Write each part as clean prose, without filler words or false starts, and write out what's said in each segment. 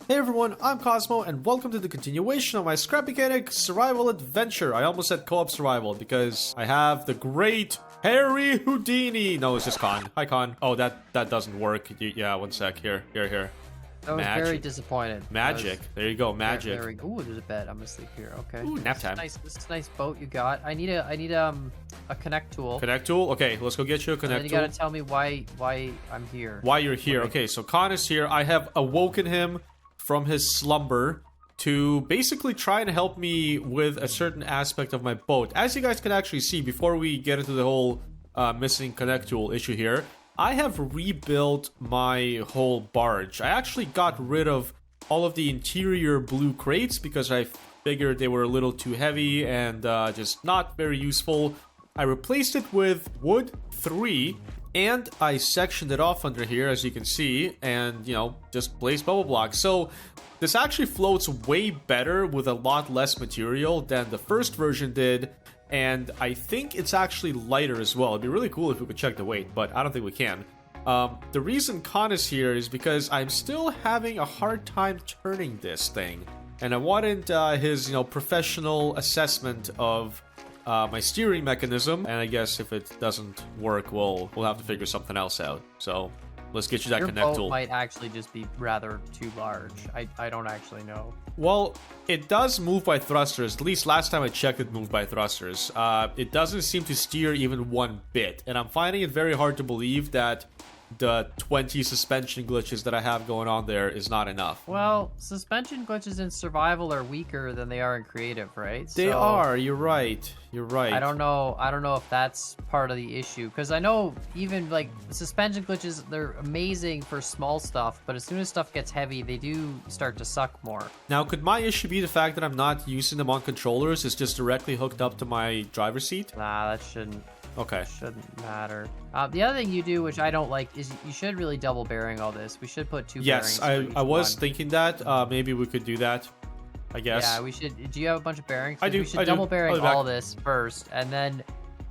Hey everyone, I'm Kosmo, and welcome to the continuation of my scrap mechanic survival adventure. I almost said co-op survival because I have the great Harry Houdini. No, it's just Con. Hi, Con. Oh, that doesn't work. Yeah, one sec. Here. I was very disappointed. Magic. There you go, magic. Ooh, there's a bed. I'm gonna sleep here. Okay. Ooh, nap time. This is a nice boat you got. I need a connect tool. Connect tool? Okay, let's go get you a connect tool. tool. You gotta tell me why I'm here. Why you're here. Okay, so Con is here. I have awoken him from his slumber to basically try and help me with a certain aspect of my boat. As you guys can actually see, before we get into the whole missing connect tool issue here, I have rebuilt my whole barge. I actually got rid of all of the interior blue crates because I figured they were a little too heavy and just not very useful. I replaced it with wood 3, and I sectioned it off under here, as you can see, and, you know, just placed bubble blocks. So this actually floats way better with a lot less material than the first version did. And I think it's actually lighter as well. It'd be really cool if we could check the weight, but I don't think we can. The reason Con is here is because I'm still having a hard time turning this thing. And I wanted his, professional assessment of my steering mechanism. And I guess if it doesn't work, we'll have to figure something else out. So let's get you that connect tool. Your boat might actually just be rather too large. I don't actually know. Well, it does move by thrusters. At least last time I checked, it moved by thrusters. It doesn't seem to steer even one bit. And I'm finding it very hard to believe that the 20 suspension glitches that I have going on there is not enough. Well, suspension glitches in survival are weaker than they are in creative, right? They are. You're right. I don't know if that's part of the issue, because I know even like suspension glitches, they're amazing for small stuff, but as soon as stuff gets heavy, they do start to suck more. Now, could my issue be the fact that I'm not using them on controllers? It's just directly hooked up to my driver's seat? Nah, that shouldn't. Okay. Shouldn't matter. The other thing you do, which I don't like, is you should really double bearing all this. We should put two bearings. Yes, I was thinking that. Maybe we could do that, I guess. Yeah, we should. Do you have a bunch of bearings? I do. We should double bearing all this first, and then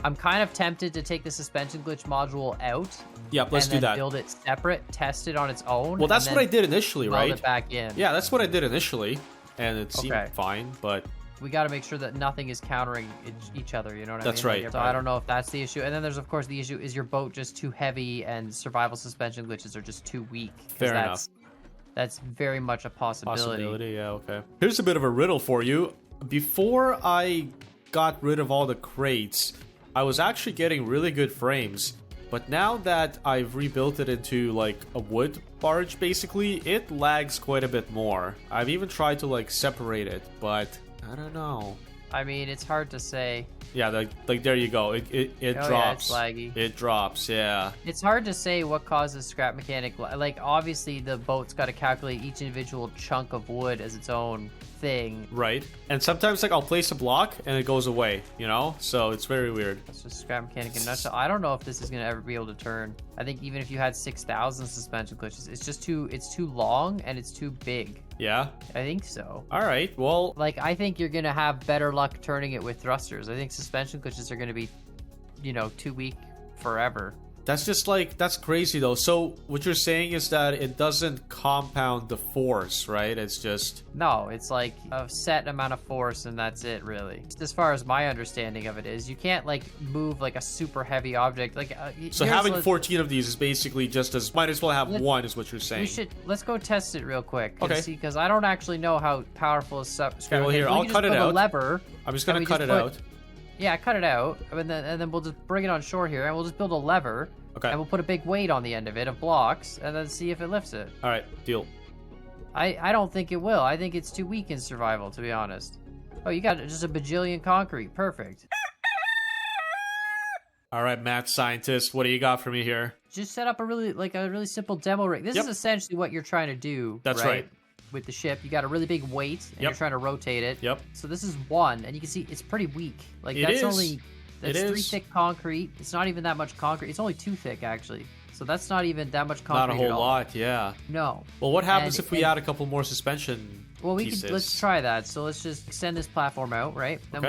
I'm kind of tempted to take the suspension glitch module out. Yep, let's do that. Build it separate, test it on its own. Well, that's what I did initially, right? Build it back in. Yeah, that's what I did initially, and it seemed fine, but we got to make sure that nothing is countering each other, you know what I mean? That's right. So I don't know if that's the issue. And then there's, of course, the issue is your boat just too heavy and survival suspension glitches are just too weak. Fair enough. That's very much a possibility. Yeah, okay. Here's a bit of a riddle for you. Before I got rid of all the crates, I was actually getting really good frames. But now that I've rebuilt it into, like, a wood barge, basically, it lags quite a bit more. I've even tried to, like, separate it, but I don't know. I mean, it's hard to say. Yeah, like there you go. It drops. Yeah, it's laggy. It drops, yeah. It's hard to say what causes scrap mechanic. Like, obviously, the boat's got to calculate each individual chunk of wood as its own thing. Right. And sometimes, like, I'll place a block and it goes away, you know? So it's very weird. That's just scrap mechanic in a nutshell. I don't know if this is going to ever be able to turn. I think even if you had 6,000 suspension glitches, it's too long and it's too big. Yeah? I think so. All right, well, like, I think you're going to have better luck turning it with thrusters. I think suspension glitches are going to be, too weak forever. That's just like, that's crazy though. So what you're saying is that it doesn't compound the force, right? It's just... No, it's like a set amount of force and that's it, really. As far as my understanding of it is, you can't like move like a super heavy object. Like so having 14 of these is basically just as, might as well have one is what you're saying. Let's go test it real quick. Okay. See, because I don't actually know how powerful a scrap well, here, I'll cut it out. Lever. I'm just gonna cut it out. Yeah, cut it out, and then we'll just bring it on shore here, and we'll just build a lever. Okay. And we'll put a big weight on the end of it, of blocks, and then see if it lifts it. All right, deal. I don't think it will. I think it's too weak in survival, to be honest. Oh, you got just a bajillion concrete. Perfect. All right, mad scientist, what do you got for me here? Just set up a really simple demo rig. This is essentially what you're trying to do. That's right. With the ship, you got a really big weight, and you're trying to rotate it. Yep. So this is one, and you can see it's pretty weak. Like That's 3 thick concrete. It's not even that much concrete. It's only 2 thick actually. So that's not even that much concrete. Not a whole lot, yeah. No. Well, what happens if we add a couple more suspension pieces? Let's try that. So let's just extend this platform out, right? Then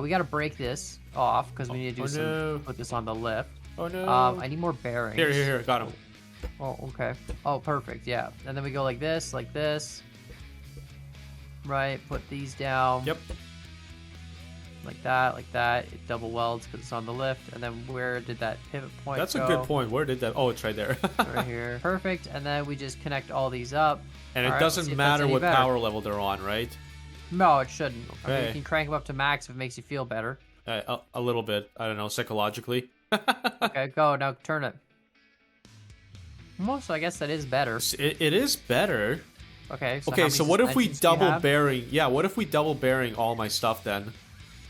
we got to break this off because we need to do put this on the lift. Oh no. I need more bearings. Here, got him. Oh, okay. Oh, perfect. Yeah. And then we go like this, like this. Right. Put these down. Yep. Like that, like that. It double welds because it's on the lift. And then where did that pivot point That's go? a good point. Where did that? Oh, it's right there. Right here. Perfect. And then we just connect all these up. And it All right, doesn't let's see if matter that's any what better. power level they're on, right? No, it shouldn't. I mean, Okay. you can crank them up to max if it makes you feel better. A little bit. I don't know, psychologically. Okay, go. Now turn it. So I guess that is better. It is better. Okay. So how Okay, many so what if we suspensions do you double have? bearing? Yeah, what if we double bearing all my stuff then?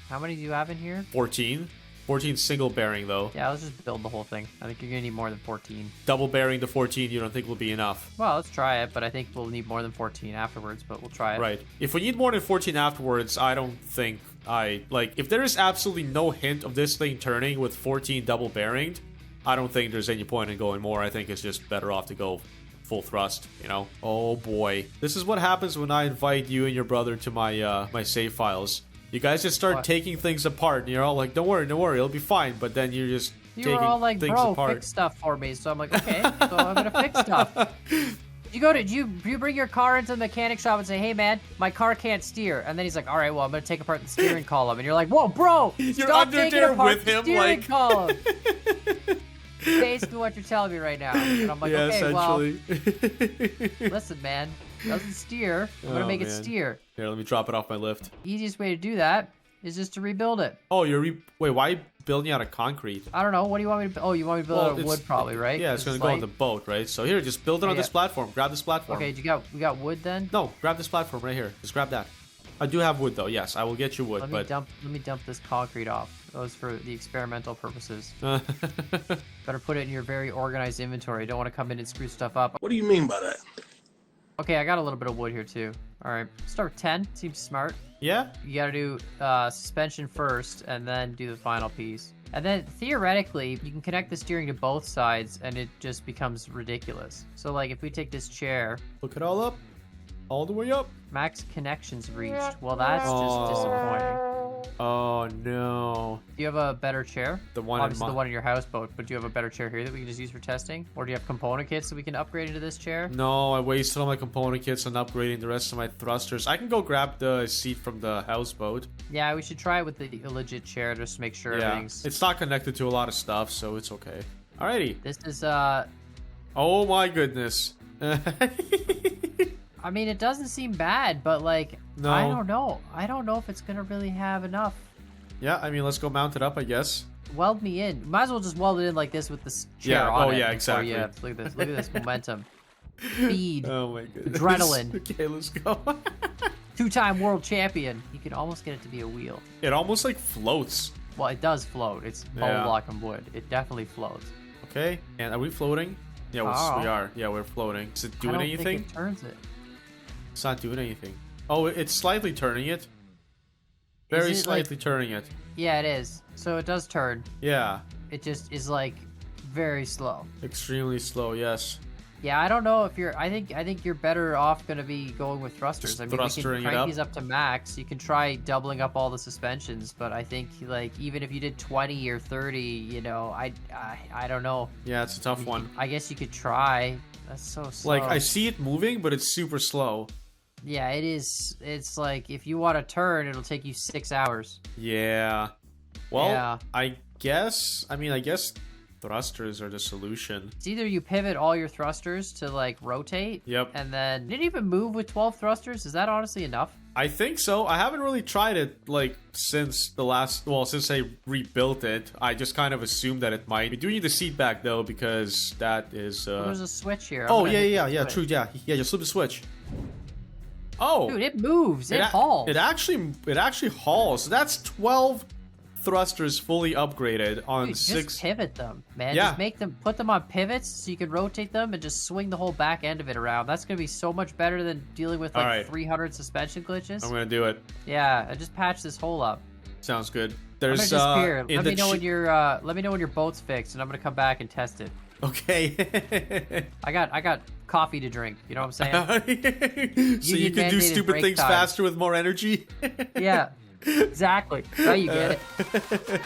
How many do you have in here? 14. 14 single bearing though. Yeah, let's just build the whole thing. I think you're gonna need more than 14. Double bearing to 14 you don't think will be enough? Well, let's try it, but I think we'll need more than 14 afterwards, but we'll try it. Right. If we need more than 14 afterwards, I don't think if there is absolutely no hint of this thing turning with 14 double bearinged, I don't think there's any point in going more. I think it's just better off to go full thrust, you know? Oh boy. This is what happens when I invite you and your brother to my my save files. You guys just start What? taking things apart, and you're all like, don't worry, it'll be fine. But then you're just You taking were all like, things bro, apart. fix stuff for me. So I'm like, okay, so I'm gonna fix stuff. Did you bring your car into the mechanic shop and say, hey man, my car can't steer? And then he's like, all right, well, I'm gonna take apart the steering column. And you're like, whoa, bro, stop under taking there apart with the him, steering like- column. Basically what you're telling me right now. And I'm like, Yeah, okay, well, essentially. listen, man, doesn't steer. I'm gonna Oh, make it man. steer. Here, let me drop it off my lift. Easiest way to do that is just to rebuild it. Oh, wait, why are you building out of concrete? I don't know. What do you want me to? Oh, you want me to build it out of wood, probably, right? Yeah, it's 'Cause gonna go on light. the boat, right? So here, just build it on Yeah. this platform. Grab this platform. Okay, we got wood then. No, grab this platform right here. Just grab that. I do have wood though. Yes, I will get you wood, Let me dump this concrete off. That was for the experimental purposes. Better put it in your very organized inventory. Don't want to come in and screw stuff up. What do you mean by that? Okay, I got a little bit of wood here too. All right, start with 10. Seems smart. Yeah. You got to do suspension first, and then do the final piece. And then theoretically, you can connect the steering to both sides, and it just becomes ridiculous. So like, if we take this chair, Hook it all up, all the way up. max connections reached. Well, that's just Oh. disappointing. Oh no. Do you have a better chair? The one in Obviously my- the one in your houseboat, but do you have a better chair here that we can just use for testing? Or do you have component kits that we can upgrade into this chair? No, I wasted all my component kits on upgrading the rest of my thrusters. I can go grab the seat from the houseboat. Yeah, we should try it with the legit chair just to make sure Yeah, everything's... it's not connected to a lot of stuff, so it's okay. Alrighty. This is, Oh my goodness. I mean, it doesn't seem bad, but like, No. I don't know. I don't know if it's gonna really have enough. Yeah, I mean, let's go mount it up, I guess. Weld me in. Might as well just weld it in like this with this chair Yeah, on oh, it. yeah, before exactly. you- Look at this. Look at this momentum. Speed. Oh my goodness. Adrenaline. Okay, let's go. 2-time world champion. You can almost get it to be a wheel. It almost like floats. Well, it does float. It's bone Yeah. block and wood. It definitely floats. Okay, and are we floating? Yeah, Oh. we are. Yeah, we're floating. Is it I doing don't anything? think it turns it. It's not doing anything. Oh, it's slightly turning it. Very it, like- slightly turning it. Yeah, it is. So it does turn. Yeah, It just is like very slow. extremely slow. Yes. Yeah, I don't know if you're. I think you're better off gonna be going with thrusters. Just I mean, we thrustering can it crank up? these up to max. You can try doubling up all the suspensions, but I think like even if you did 20 or 30, you know, I don't know. Yeah, it's a tough one. I guess you could try. That's so slow. Like I see it moving, but it's super slow. Yeah, it is. It's like if you want to turn, it'll take you 6 hours. Yeah. Well, Yeah. I guess thrusters are the solution. It's either you pivot all your thrusters to like rotate. Yep. And then didn't even move with 12 thrusters. Is that honestly enough? I think so. I haven't really tried it like since since I rebuilt it. I just kind of assumed that it might. We do need the seat back though because that is There's a switch here. I'm Oh gonna yeah, hit the switch. true, yeah, just flip the switch. Oh, Dude, it moves. It a- hauls. It actually hauls. So that's 12 thrusters fully upgraded on Dude, 6. just pivot them, man. Yeah. Just make them, put them on pivots so you can rotate them and just swing the whole back end of it around. That's gonna be so much better than dealing with like Alright. 300 suspension glitches. I'm gonna do it. Yeah, I just patch this hole up. Sounds good. I'm There's gonna disappear. in Let me the know when chi- your let me know when your boat's fixed, and I'm gonna come back and test it. Okay. I got coffee to drink. You know what I'm saying? So you need can do mandated stupid break things time. faster with more energy. Yeah, exactly. Now you get it.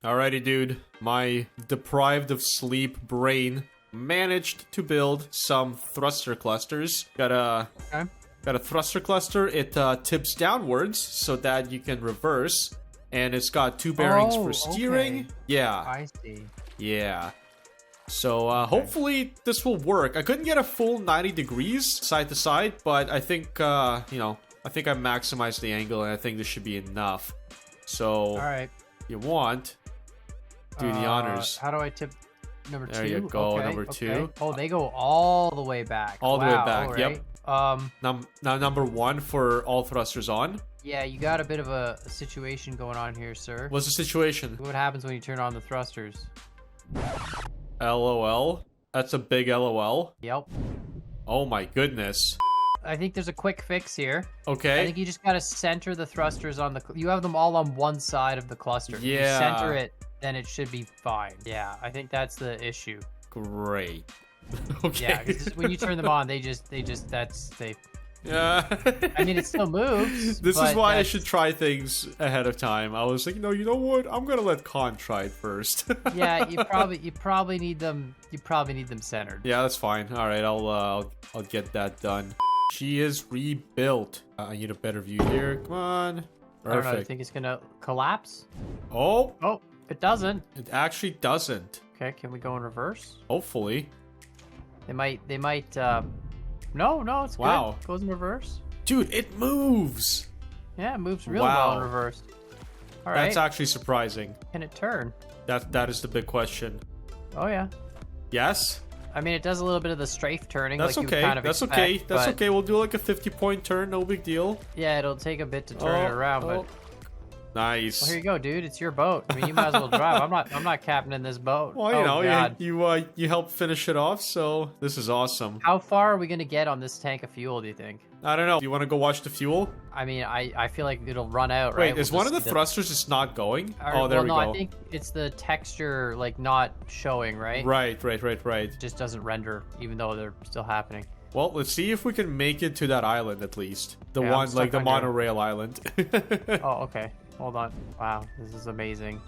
Alrighty, dude. My deprived of sleep brain managed to build some thruster clusters. Got a thruster cluster. It tips downwards so that you can reverse. And it's got 2 bearings for steering. Okay. Yeah. I see. Yeah. So hopefully this will work. I couldn't get a full 90 degrees side to side, but I think, you know, I think I maximized the angle and I think this should be enough. So, All right. you want, do the honors. How do I tip number 2? There you go, number 2. Oh, they go all the way back. All the way back, all yep. Now number 1 for all thrusters on. Yeah, you got a bit of a situation going on here, sir. What's the situation? What happens when you turn on the thrusters? LOL. That's a big LOL. Yep. Oh my goodness. I think there's a quick fix here. Okay. I think you just gotta center the thrusters on the... You have them all on one side of the cluster. If you Yeah. center it, then it should be fine. Yeah, I think that's the issue. Great. Okay. Yeah, 'cause when you turn them on, they Yeah. I mean, it still moves. This is but why I that's- should try things ahead of time. I was thinking, no, you know what? I'm gonna let Khan try it first. Yeah, you probably need them. You probably need them centered. Yeah, that's fine. All right, I'll get that done. She is rebuilt. I need a better view here. Come on. I don't know. I Perfect. think it's gonna collapse. Oh, Oh, it doesn't. it actually doesn't. Okay, can we go in reverse? Hopefully. They might. No, it's Wow. good. Goes in reverse. Dude, it moves. Yeah, it moves really well in Wow. reverse. All right. That's actually surprising. Can it turn? That is the big question. Oh yeah. Yes? I mean, it does a little bit of the strafe turning. That's like okay. You kind of That's expect, okay. That's but okay. We'll do like a 50-point turn. No big deal. Yeah, it'll take a bit to turn it around, but Nice. well, here you go, dude. It's your boat. I mean, you might as well drive. I'm not captaining this boat. Well, you Oh, know, God. you helped finish it off, so this is awesome. How far are we gonna get on this tank of fuel? Do you think? I don't know. Do you want to go watch the fuel? I mean, I feel like it'll run out, right? Wait, is We'll one of the just see thrusters just not going? or- Oh, there well, we no, go. I think it's the texture, like, not showing, right? Right. It just doesn't render, even though they're still happening. Well, let's see if we can make it to that island at least. The Yeah, I'm one, stuck like the on your- monorail island. Oh, okay. Hold on. Wow, this is amazing.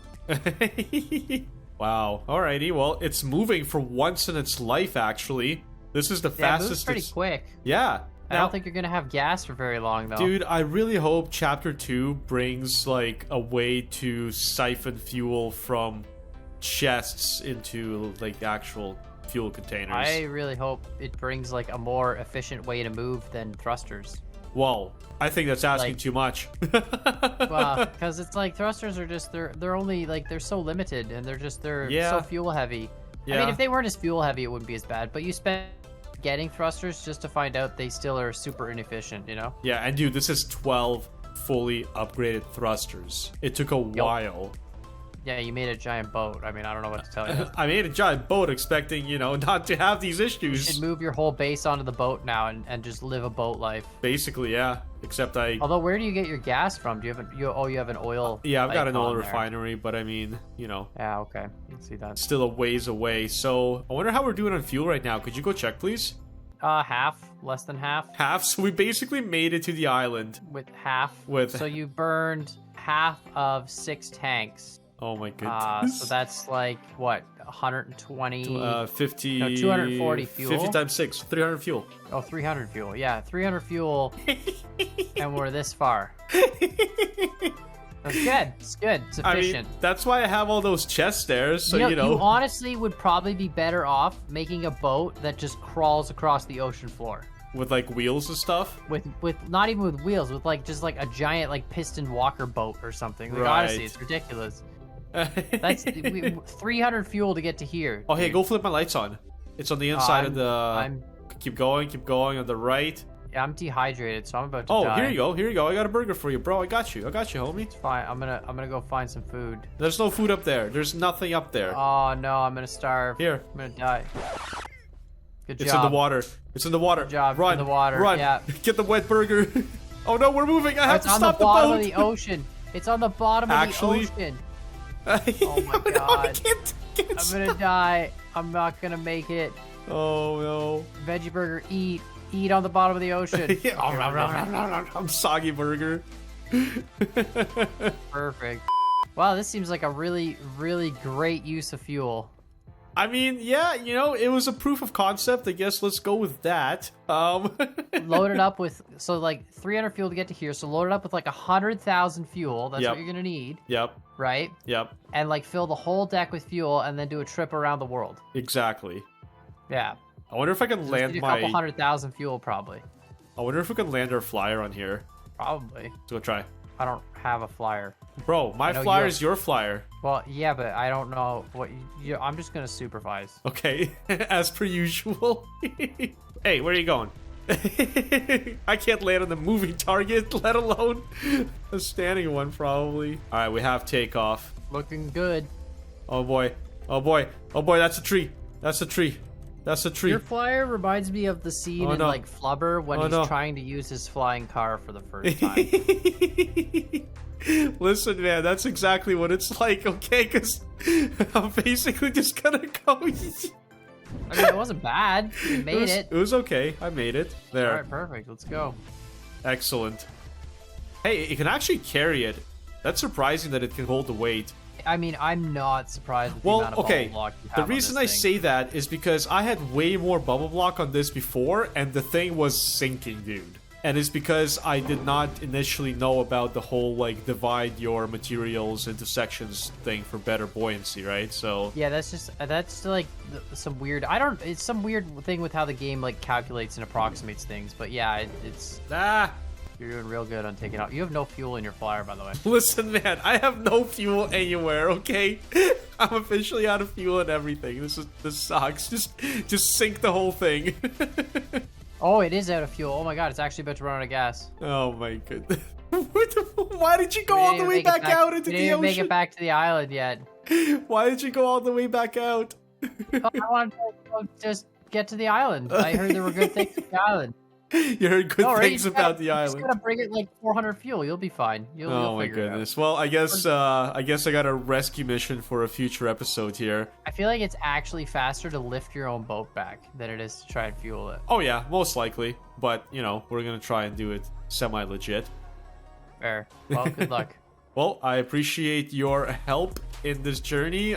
Wow. Alrighty. Well, it's moving for once in its life, actually. This is the Yeah, it fastest. moves pretty it's- quick. Yeah. I don't think you're gonna have gas for very long, though. Dude, I really hope Chapter 2 brings, like, a way to siphon fuel from chests into, like, actual fuel containers. I really hope it brings, like, a more efficient way to move than thrusters. Well, I think that's asking Like- too much. Well, because it's like thrusters are just they're only like they're so limited and they're Yeah. so fuel heavy. I Yeah. mean, if they weren't as fuel heavy, it wouldn't be as bad. But you spend getting thrusters just to find out they still are super inefficient, you know? Yeah, and dude, this is 12 fully upgraded thrusters. It took a while. Yeah, you made a giant boat. I mean, I don't know what to tell you. I made a giant boat expecting, you know, not to have these You issues. should move your whole base onto the boat now and just live a boat life. Basically, yeah. Except Although, where do you get your gas from? Do you have you have an oil? yeah, I've got an oil icon there. refinery, but I mean, you know, Yeah, okay. Let's see that. still a ways away. So I wonder how we're doing on fuel right now. Could you go check, please? Half, less than half. Half. So we basically made it to the island. With half. With- So you burned half of 6 tanks. Oh my goodness. So that's like what, 120? 50. No, 240 fuel. 50 times 6, 300 fuel. Oh, 300 fuel. Yeah, 300 fuel, and we're this far. That's good. It's good. It's I efficient. mean, that's why I have all those chests there. So you honestly would probably be better off making a boat that just crawls across the ocean floor. with like wheels and stuff. With not even with wheels, with like just like a giant like piston walker boat or something. Like Right. honestly, it's ridiculous. That's 300 fuel to get to here. Oh, hey, go flip my lights on. It's on the inside of the. I'm Keep going on the right. dehydrated, so I'm about to Oh, die. here you go. I got a burger for you, bro. I got you, homie. It's fine. I'm gonna go find some food. There's no food up there. There's nothing up there. Oh no, I'm gonna starve. Here. I'm gonna die. Good job. It's in the water. It's in the water. Good job. Run. In the water. Run. Yeah. Get the wet burger. Oh no, we're moving. I have It's to on stop the the bottom boat. of the ocean. It's on the bottom Actually- of the ocean. Oh my No, I God. can't I'm stop. gonna die. I'm not gonna make it. Oh no. Veggie burger, eat on the bottom of the ocean. I'm soggy burger. Perfect. Wow, this seems like a really, really great use of fuel. I mean, yeah, you know, it was a proof of concept. I guess let's go with that. Load it up with, so like 300 fuel to get to here. So load it up with like 100,000 fuel. That's Yep. what you're gonna need, Yep. right? Yep. And like fill the whole deck with fuel and then do a trip around the world. Exactly. Yeah. I wonder if I can Just land need a couple my. 100,000 fuel probably. I wonder if we can land our flyer on here. Probably. Let's go try. I don't have a flyer. Bro, my know flyer you is your flyer. Well, yeah, but I don't know what I'm just gonna supervise. Okay, as per usual. Hey, where are you going? I can't land on the moving target, let alone a standing one, probably. All right, we have takeoff. Looking good. Oh boy, oh boy, oh boy, that's a tree. That's a tree. That's a tree. Your flyer reminds me of the scene in no. like Flubber when Oh, he's no. trying to use his flying car for the first time. Listen, man, that's exactly what it's like, okay? Because I'm basically just gonna go. I mean, it wasn't bad. You made it. It was okay. I made it. There. All right, perfect. Let's go. Excellent. Hey, it can actually carry it. That's surprising that it can hold the weight. I mean, I'm not surprised with the Well, amount of okay. bubble block you have The on reason this I thing. say that is because I had way more bubble block on this before, and the thing was sinking, dude. And it's because I did not initially know about the whole, like, divide your materials into sections thing for better buoyancy, right? So... Yeah, that's like some weird. It's some weird thing with how the game like calculates and approximates things. But yeah, it's Ah! you're doing real good on taking out. You have no fuel in your flyer, by the way. Listen, man, I have no fuel anywhere, okay? I'm officially out of fuel and everything. This sucks. Just sink the whole thing. Oh, it is out of fuel. Oh my god, it's actually about to run out of gas. Oh my goodness. Why did you go all the way back out into We the didn't even make ocean? it back to the island yet. Why did you go all the way back out? Oh, I wanted to go just get to the island. I heard there were good things at the island. You heard good No, right? things about the You island. just gotta bring it like 400 fuel. You'll be fine. You'll Oh my figure it out. goodness. Well, I guess I got a rescue mission for a future episode here. I feel like it's actually faster to lift your own boat back than it is to try and fuel it. Oh yeah, most likely. But, you know, we're gonna try and do it semi-legit. Fair. Well, good luck. Well, I appreciate your help in this journey.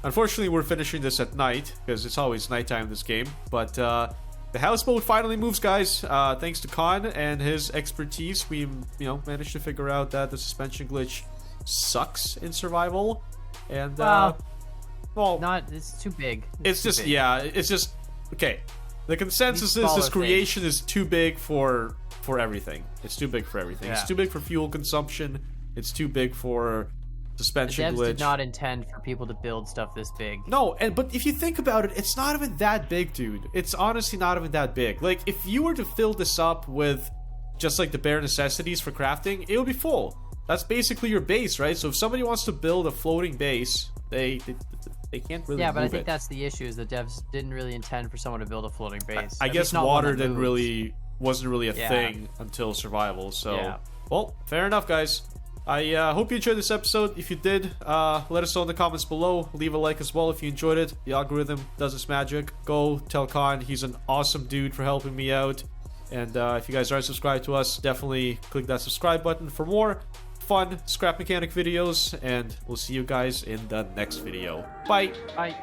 Unfortunately, we're finishing this at night, because it's always nighttime in this game. But the houseboat finally moves, guys. Thanks to Khan and his expertise, we, managed to figure out that the suspension glitch sucks in survival. And, well, It's too big. it's too just, big. yeah, it's just, okay. The consensus is smaller this things. creation is too big for everything. It's too big for everything. It's Yeah. too big for fuel consumption. It's too big for The suspension devs glitch. did not intend for people to build stuff this big. No, but if you think about it, it's not even that big, dude. It's honestly not even that big. Like, if you were to fill this up with just like the bare necessities for crafting, it would be full. That's basically your base, right? So if somebody wants to build a floating base, they can't really Yeah, but I move think it. that's the issue, is the devs didn't really intend for someone to build a floating base. I At guess least not one water that moves. wasn't really a Yeah. thing until survival. So, Yeah. well, fair enough, guys. I hope you enjoyed this episode. If you did, let us know in the comments below. Leave a like as well if you enjoyed it. The algorithm does its magic. Go tell Khan he's an awesome dude for helping me out. And if you guys aren't subscribed to us, definitely click that subscribe button for more fun scrap mechanic videos. And we'll see you guys in the next video. Bye. Bye.